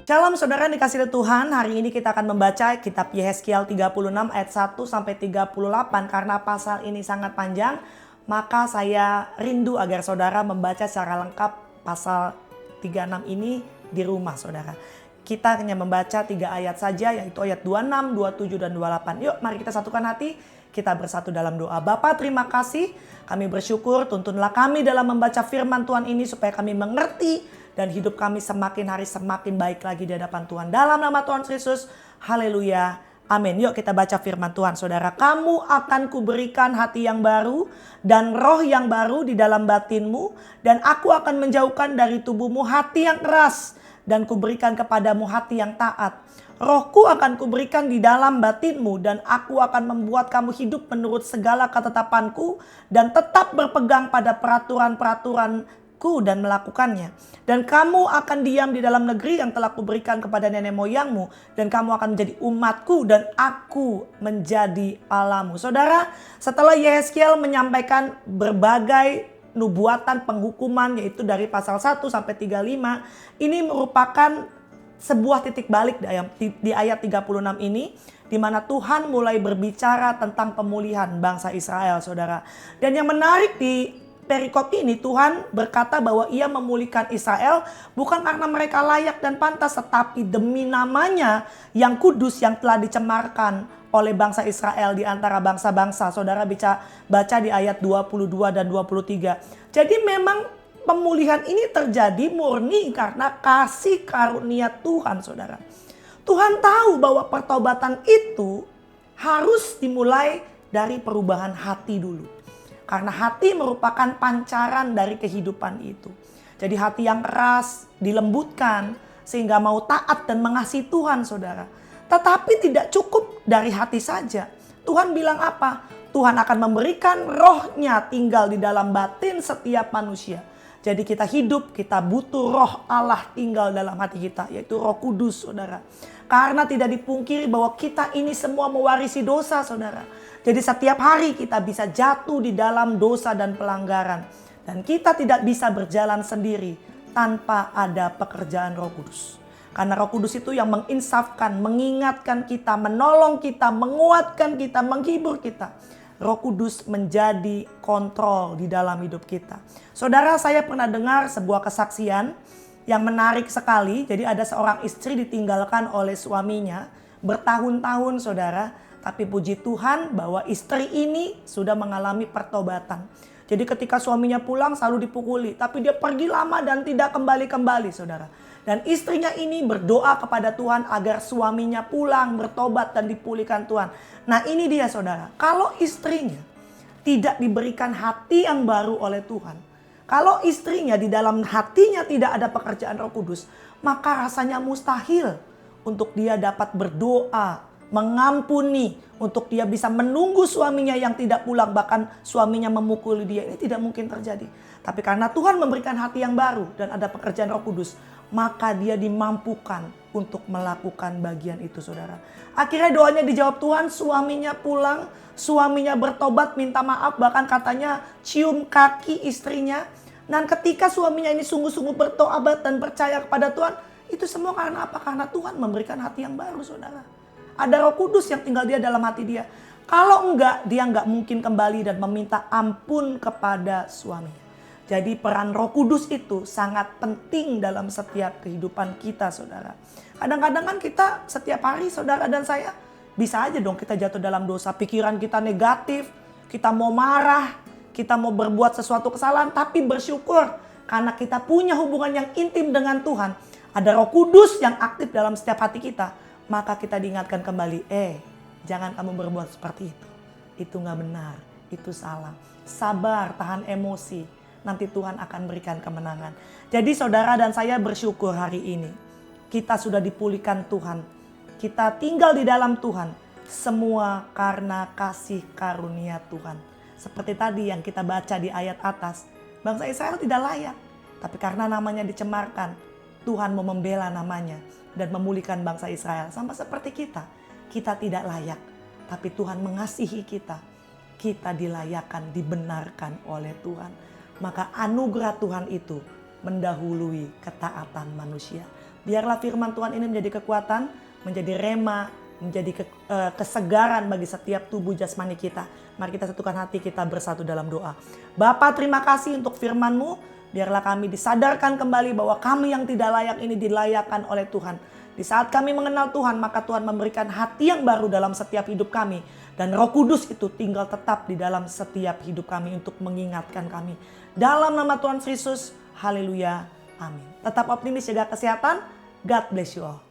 Shalom saudara dikasihi Tuhan, hari ini kita akan membaca kitab Yehezkiel 36 ayat 1 sampai 38. Karena pasal ini sangat panjang, maka saya rindu agar saudara membaca secara lengkap pasal 36 ini di rumah saudara. Kita hanya membaca 3 ayat saja, yaitu ayat 26, 27, dan 28. Yuk mari kita satukan hati, kita bersatu dalam doa. Bapa, terima kasih, kami bersyukur, tuntunlah kami dalam membaca firman Tuhan ini supaya kami mengerti dan hidup kami semakin hari semakin baik lagi di hadapan Tuhan. Dalam nama Tuhan Yesus, haleluya, amin. Yuk kita baca firman Tuhan saudara. Kamu akan kuberikan hati yang baru dan roh yang baru di dalam batinmu. Dan aku akan menjauhkan dari tubuhmu hati yang keras dan kuberikan kepadamu hati yang taat. Rohku akan kuberikan di dalam batinmu dan aku akan membuat kamu hidup menurut segala ketetapanku dan tetap berpegang pada peraturan-peraturanku dan melakukannya. Dan kamu akan diam di dalam negeri yang telah kuberikan kepada nenek moyangmu dan kamu akan menjadi umatku dan aku menjadi Allahmu. Saudara, setelah Yehezkiel menyampaikan berbagai nubuatan penghukuman yaitu dari pasal 1 sampai 35, ini merupakan sebuah titik balik di ayat 36 ini, di mana Tuhan mulai berbicara tentang pemulihan bangsa Israel, saudara. Dan yang menarik di perikop ini, Tuhan berkata bahwa ia memulihkan Israel bukan karena mereka layak dan pantas, tetapi demi namanya yang kudus yang telah dicemarkan oleh bangsa Israel di antara bangsa-bangsa. Saudara bisa baca di ayat 22 dan 23. Jadi memang pemulihan ini terjadi murni karena kasih karunia Tuhan, saudara. Tuhan tahu bahwa pertobatan itu harus dimulai dari perubahan hati dulu. Karena hati merupakan pancaran dari kehidupan itu. Jadi hati yang keras dilembutkan sehingga mau taat dan mengasihi Tuhan, saudara. Tetapi tidak cukup dari hati saja. Tuhan bilang apa? Tuhan akan memberikan rohnya tinggal di dalam batin setiap manusia. Jadi kita hidup, kita butuh roh Allah tinggal dalam hati kita, yaitu Roh Kudus, saudara. Karena tidak dipungkiri bahwa kita ini semua mewarisi dosa, saudara. Jadi setiap hari kita bisa jatuh di dalam dosa dan pelanggaran. Dan kita tidak bisa berjalan sendiri tanpa ada pekerjaan Roh Kudus. Karena Roh Kudus itu yang menginsafkan, mengingatkan kita, menolong kita, menguatkan kita, menghibur kita. Roh Kudus menjadi kontrol di dalam hidup kita. Saudara, saya pernah dengar sebuah kesaksian yang menarik sekali. Jadi ada seorang istri ditinggalkan oleh suaminya bertahun-tahun, saudara. Tapi puji Tuhan bahwa istri ini sudah mengalami pertobatan. Jadi ketika suaminya pulang selalu dipukuli. Tapi dia pergi lama dan tidak kembali-kembali, saudara. Dan istrinya ini berdoa kepada Tuhan agar suaminya pulang, bertobat dan dipulihkan Tuhan. Nah ini dia, saudara. Kalau istrinya tidak diberikan hati yang baru oleh Tuhan. Kalau istrinya di dalam hatinya tidak ada pekerjaan Roh Kudus. Maka rasanya mustahil untuk dia dapat berdoa, mengampuni, untuk dia bisa menunggu suaminya yang tidak pulang, bahkan suaminya memukuli dia. Ini tidak mungkin terjadi. Tapi karena Tuhan memberikan hati yang baru dan ada pekerjaan Roh Kudus, maka dia dimampukan untuk melakukan bagian itu, saudara. Akhirnya doanya dijawab Tuhan, suaminya pulang, suaminya bertobat, minta maaf, bahkan katanya cium kaki istrinya. Dan ketika suaminya ini sungguh-sungguh bertobat dan percaya kepada Tuhan, itu semua karena apa? Karena Tuhan memberikan hati yang baru, saudara. Ada Roh Kudus yang tinggal dia dalam hati dia. Kalau enggak, dia enggak mungkin kembali dan meminta ampun kepada suaminya. Jadi peran Roh Kudus itu sangat penting dalam setiap kehidupan kita, saudara. Kadang-kadang kan kita setiap hari, saudara dan saya, bisa aja dong kita jatuh dalam dosa. Pikiran kita negatif, kita mau marah, kita mau berbuat sesuatu kesalahan. Tapi bersyukur karena kita punya hubungan yang intim dengan Tuhan. Ada Roh Kudus yang aktif dalam setiap hati kita. Maka kita diingatkan kembali, jangan kamu berbuat seperti itu. Itu gak benar, itu salah. Sabar, tahan emosi. Nanti Tuhan akan berikan kemenangan. Jadi saudara dan saya bersyukur hari ini. Kita sudah dipulihkan Tuhan. Kita tinggal di dalam Tuhan. Semua karena kasih karunia Tuhan. Seperti tadi yang kita baca di ayat atas. Bangsa Israel tidak layak. Tapi karena namanya dicemarkan, Tuhan mau membela namanya dan memulihkan bangsa Israel. Sama seperti kita. Kita tidak layak. Tapi Tuhan mengasihi kita. Kita dilayakkan, dibenarkan oleh Tuhan. maka anugerah Tuhan itu mendahului ketaatan manusia. Biarlah firman Tuhan ini menjadi kekuatan, menjadi rema, menjadi kesegaran bagi setiap tubuh jasmani kita. Mari kita satukan hati, kita bersatu dalam doa. Bapa, terima kasih untuk firman-Mu. Biarlah kami disadarkan kembali bahwa kami yang tidak layak ini dilayakkan oleh Tuhan. Di saat kami mengenal Tuhan, maka Tuhan memberikan hati yang baru dalam setiap hidup kami. Dan Roh Kudus itu tinggal tetap di dalam setiap hidup kami untuk mengingatkan kami. Dalam nama Tuhan Yesus, haleluya, amin. Tetap optimis, jaga kesehatan. God bless you all.